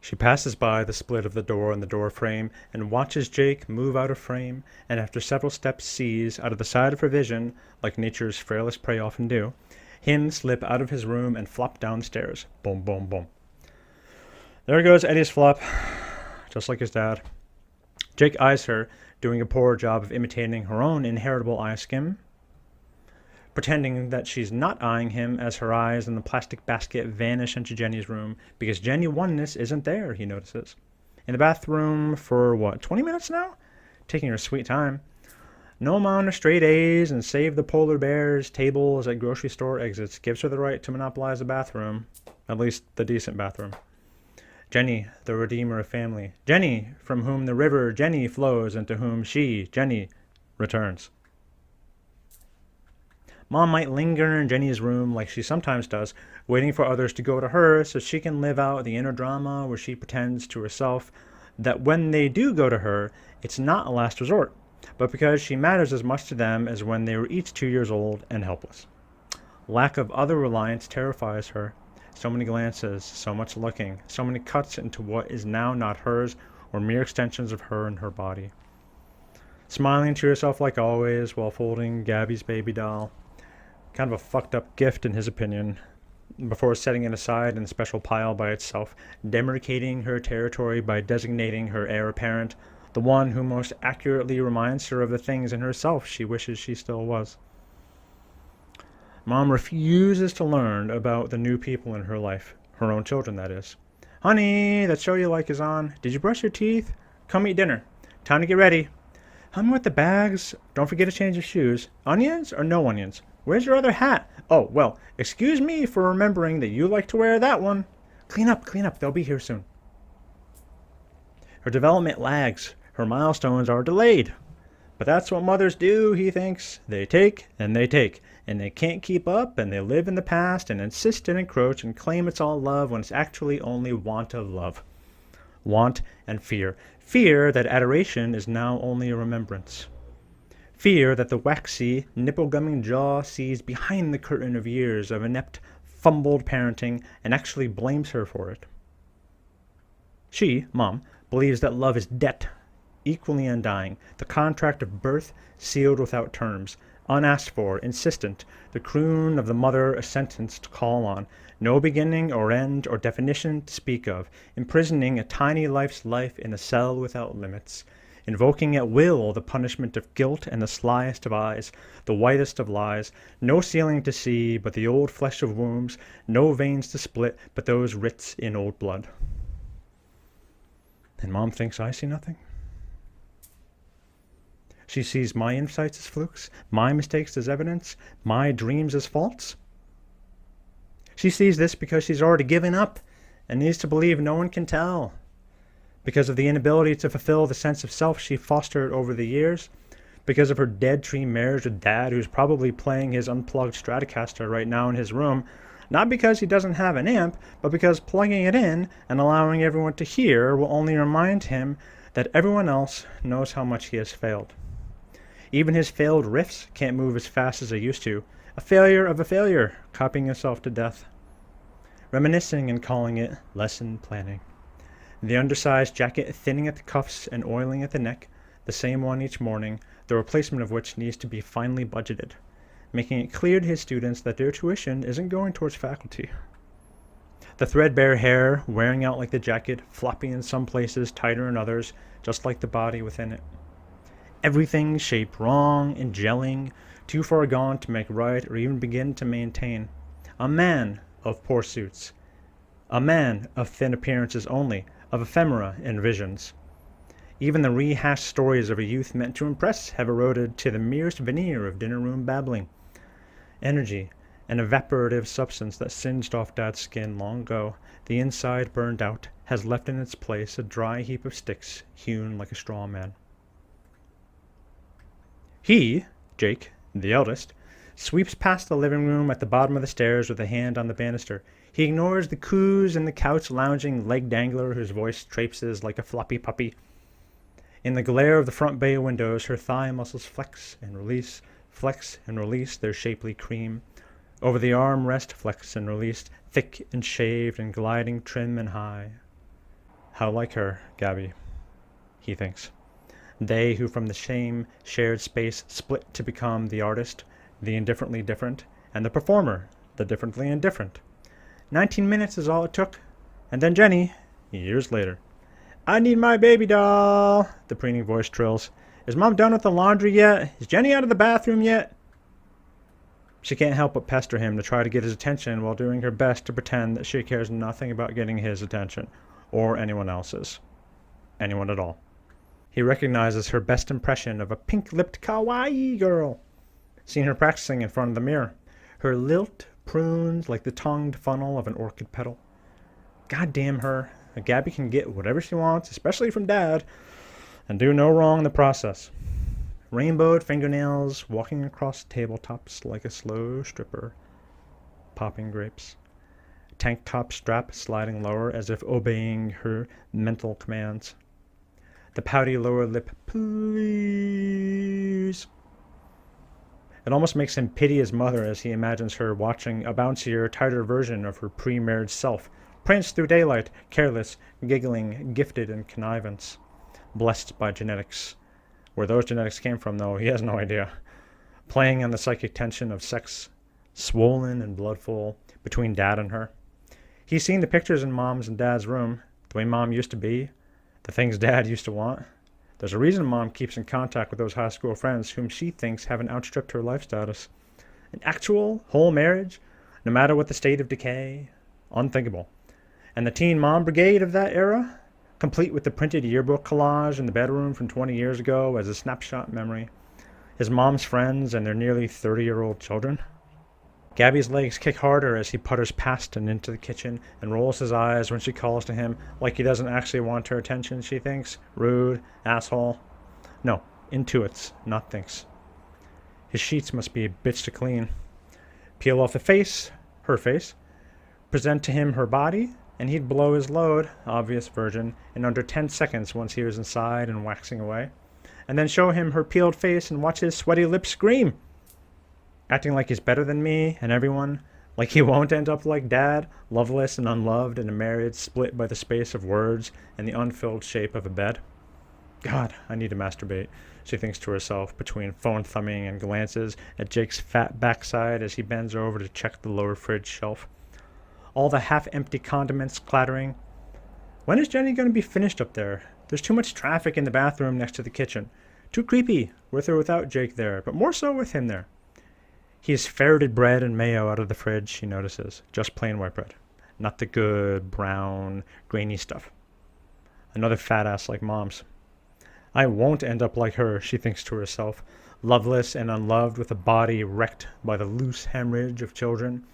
She passes by the split of the door in the door frame and watches Jake move out of frame, and after several steps sees, out of the side of her vision, like nature's frailest prey often do, him slip out of his room and flop downstairs. Boom, boom, boom. There goes Eddie's flop, just like his dad. Jake eyes her, doing a poor job of imitating her own inheritable eye skim, pretending that she's not eyeing him as her eyes in the plastic basket vanish into Jenny's room, because Jenny Oneness isn't there, he notices. In the bathroom for, 20 minutes now? Taking her sweet time. No amount of straight A's and save the polar bears tables at grocery store exits gives her the right to monopolize the bathroom, at least the decent bathroom. Jenny, the redeemer of family. Jenny, from whom the river Jenny flows and to whom she, Jenny, returns. Mom might linger in Jenny's room like she sometimes does, waiting for others to go to her so she can live out the inner drama where she pretends to herself that when they do go to her, it's not a last resort, but because she matters as much to them as when they were each 2 years old and helpless. Lack of other reliance terrifies her. So many glances, so much looking, so many cuts into what is now not hers or mere extensions of her and her body. Smiling to herself like always while folding Gabby's baby doll. Kind of a fucked up gift in his opinion, before setting it aside in a special pile by itself, demarcating her territory by designating her heir apparent, the one who most accurately reminds her of the things in herself she wishes she still was. Mom refuses to learn about the new people in her life, her own children, that is. Honey, that show you like is on. Did you brush your teeth? Come eat dinner. Time to get ready. Help me with the bags. Don't forget to change your shoes. Onions or no onions? Where's your other hat? Oh, well, excuse me for remembering that you like to wear that one. Clean up. They'll be here soon. Her development lags. Her milestones are delayed. But that's what mothers do, he thinks. They take, and they can't keep up, and they live in the past and insist and encroach and claim it's all love when it's actually only want of love. Want and fear. Fear that adoration is now only a remembrance. Fear that the waxy, nipple-gumming jaw sees behind the curtain of years of inept, fumbled parenting and actually blames her for it. She, Mom, believes that love is debt, equally undying, the contract of birth sealed without terms, unasked for, insistent, the croon of the mother a sentence to call on, no beginning or end or definition to speak of, imprisoning a tiny life's life in a cell without limits, invoking at will the punishment of guilt and the slyest of eyes, the whitest of lies, no ceiling to see but the old flesh of wombs, no veins to split but those rits in old blood. And Mom thinks I see nothing? She sees my insights as flukes, my mistakes as evidence, my dreams as faults? She sees this because she's already given up and needs to believe no one can tell. Because of the inability to fulfill the sense of self she fostered over the years. Because of her dead tree marriage with Dad, who's probably playing his unplugged Stratocaster right now in his room. Not because he doesn't have an amp, but because plugging it in and allowing everyone to hear will only remind him that everyone else knows how much he has failed. Even his failed riffs can't move as fast as they used to. A failure of a failure, copying himself to death. Reminiscing and calling it lesson planning. The undersized jacket thinning at the cuffs and oiling at the neck, the same one each morning, the replacement of which needs to be finely budgeted, making it clear to his students that their tuition isn't going towards faculty. The threadbare hair wearing out like the jacket, floppy in some places, tighter in others, just like the body within it. Everything shaped wrong and gelling, too far gone to make right or even begin to maintain. A man of poor suits. A man of thin appearances only, of ephemera and visions. Even the rehashed stories of a youth meant to impress have eroded to the merest veneer of dinner-room babbling. Energy, an evaporative substance that singed off Dad's skin long ago, the inside burned out, has left in its place a dry heap of sticks hewn like a straw man. He, Jake, the eldest, sweeps past the living room at the bottom of the stairs with a hand on the banister. He ignores the coos and the couch-lounging leg-dangler whose voice traipses like a floppy puppy. In the glare of the front bay windows, her thigh muscles flex and release their shapely cream. Over the arm rest, flex and release, thick and shaved and gliding trim and high. How like her, Gabby, he thinks. They who from the same shared space split to become the artist, the indifferently different, and the performer, the differently indifferent. 19 minutes is all it took. And then Jenny, years later. I need my baby doll, the preening voice trills. Is Mom done with the laundry yet? Is Jenny out of the bathroom yet? She can't help but pester him to try to get his attention while doing her best to pretend that she cares nothing about getting his attention, or anyone else's. Anyone at all. He recognizes her best impression of a pink-lipped kawaii girl. Seen her practicing in front of the mirror. Her lilt prunes like the tongued funnel of an orchid petal. God damn her. Gabby can get whatever she wants, especially from Dad, and do no wrong in the process. Rainbowed fingernails walking across tabletops like a slow stripper, popping grapes. Tank top strap sliding lower as if obeying her mental commands. The pouty lower lip, please. It almost makes him pity his mother as he imagines her watching a bouncier, tighter version of her pre-marriage self, prance through daylight, careless, giggling, gifted in connivance, blessed by genetics. Where those genetics came from, though, he has no idea. Playing on the psychic tension of sex, swollen and bloodful, between Dad and her. He's seen the pictures in Mom's and Dad's room, the way Mom used to be, the things Dad used to want. There's a reason Mom keeps in contact with those high school friends whom she thinks haven't outstripped her life status. An actual, whole marriage, no matter what the state of decay, unthinkable. And the teen mom brigade of that era, complete with the printed yearbook collage in the bedroom from 20 years ago as a snapshot memory. His mom's friends and their nearly 30-year-old children. Gabby's legs kick harder as he putters past and into the kitchen and rolls his eyes when she calls to him like he doesn't actually want her attention, she thinks. Rude, asshole. No, intuits, not thinks. His sheets must be a bitch to clean. Peel off the face, her face, present to him her body, and he'd blow his load, obvious virgin, in under 10 seconds once he was inside and waxing away. And then show him her peeled face and watch his sweaty lips scream. Acting like he's better than me and everyone, like he won't end up like Dad, loveless and unloved in a marriage split by the space of words and the unfilled shape of a bed. God, I need to masturbate, she thinks to herself between phone thumbing and glances at Jake's fat backside as he bends over to check the lower fridge shelf. All the half-empty condiments clattering. When is Jenny going to be finished up there? There's too much traffic in the bathroom next to the kitchen. Too creepy, with or without Jake there, but more so with him there. He has ferreted bread and mayo out of the fridge, she notices. Just plain white bread. Not the good, brown, grainy stuff. Another fat ass like Mom's. I won't end up like her, she thinks to herself. Loveless and unloved with a body wrecked by the loose hemorrhage of children.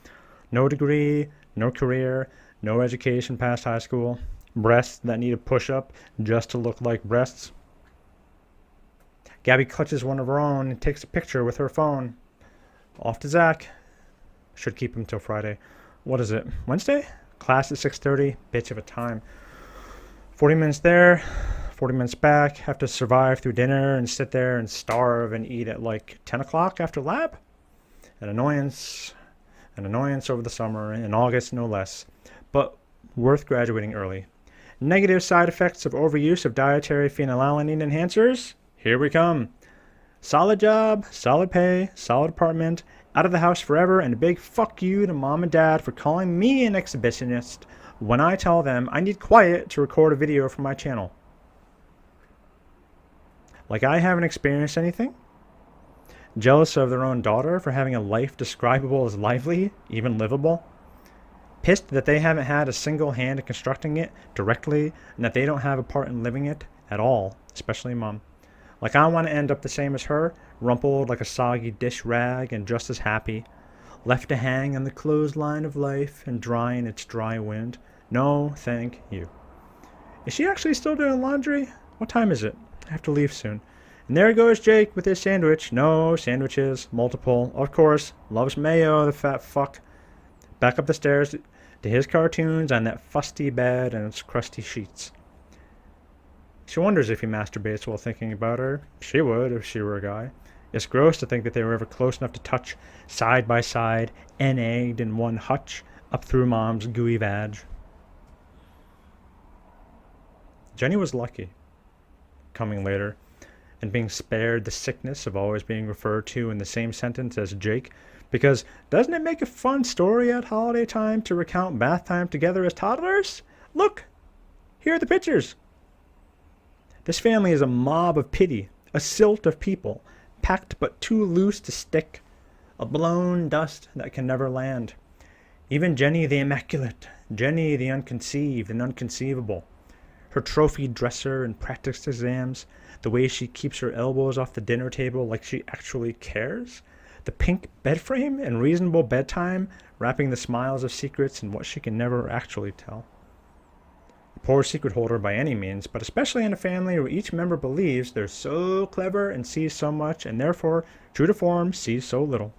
No degree, no career, no education past high school. Breasts that need a push-up just to look like breasts. Gabby clutches one of her own and takes a picture with her phone. Off to Zach. Should keep him till Friday. What is it? Wednesday? Class at 6:30. Bitch of a time. 40 minutes there, 40 minutes back. Have to survive through dinner and sit there and starve and eat at like 10 o'clock after lab. An annoyance over the summer, in August no less. But worth graduating early. Negative side effects of overuse of dietary phenylalanine enhancers? Here we come. Solid job, solid pay, solid apartment, out of the house forever, and a big fuck you to Mom and Dad for calling me an exhibitionist when I tell them I need quiet to record a video for my channel. Like I haven't experienced anything? Jealous of their own daughter for having a life describable as lively, even livable? Pissed that they haven't had a single hand in constructing it directly and that they don't have a part in living it at all, especially Mom. Like I want to end up the same as her, rumpled like a soggy dish rag and just as happy, left to hang on the clothesline of life and dry in its dry wind. No, thank you. Is she actually still doing laundry? What time is it? I have to leave soon. And there goes Jake with his sandwich. No, sandwiches, multiple, of course. Loves mayo, the fat fuck. Back up the stairs to his cartoons on that fusty bed and its crusty sheets. She wonders if he masturbates while thinking about her. She would if she were a guy. It's gross to think that they were ever close enough to touch, side by side, egged in one hutch, up through Mom's gooey vag. Jenny was lucky, coming later, and being spared the sickness of always being referred to in the same sentence as Jake, because doesn't it make a fun story at holiday time to recount bath time together as toddlers? Look, here are the pictures. This family is a mob of pity, a silt of people, packed but too loose to stick, a blown dust that can never land. Even Jenny the immaculate, Jenny the unconceived and unconceivable, her trophy dresser and practice exams, the way she keeps her elbows off the dinner table like she actually cares, the pink bed frame and reasonable bedtime, wrapping the smiles of secrets in what she can never actually tell. A poor secret holder by any means, but especially in a family where each member believes they're so clever and sees so much, and therefore, true to form, sees so little.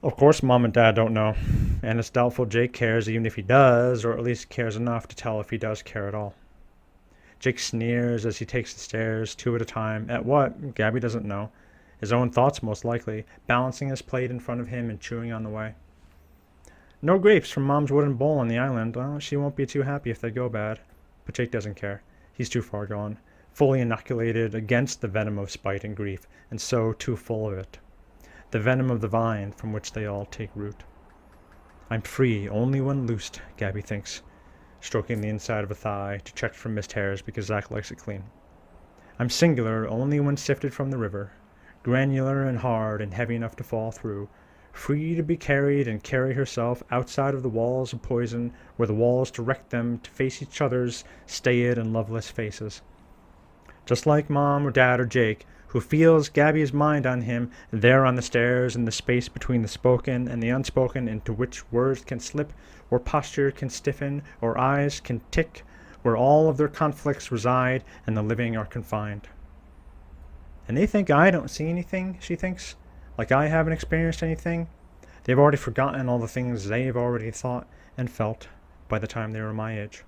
Of course, Mom and Dad don't know, and it's doubtful Jake cares even if he does, or at least cares enough to tell if he does care at all. Jake sneers as he takes the stairs, 2 at a time, at what, Gabby doesn't know. His own thoughts, most likely, balancing his plate in front of him and chewing on the way. No grapes from Mom's wooden bowl on the island. Well, she won't be too happy if they go bad. But Jake doesn't care. He's too far gone, fully inoculated against the venom of spite and grief, and so too full of it. The venom of the vine from which they all take root. I'm free only when loosed, Gabby thinks, stroking the inside of a thigh to check for missed hairs because Zach likes it clean. I'm singular only when sifted from the river, granular and hard and heavy enough to fall through, free to be carried and carry herself outside of the walls of poison, where the walls direct them to face each other's staid and loveless faces. Just like Mom or Dad or Jake, who feels Gabby's mind on him there on the stairs in the space between the spoken and the unspoken, into which words can slip, or posture can stiffen, or eyes can tick, where all of their conflicts reside and the living are confined. And they think I don't see anything, she thinks, like I haven't experienced anything. They've already forgotten all the things they've already thought and felt by the time they were my age.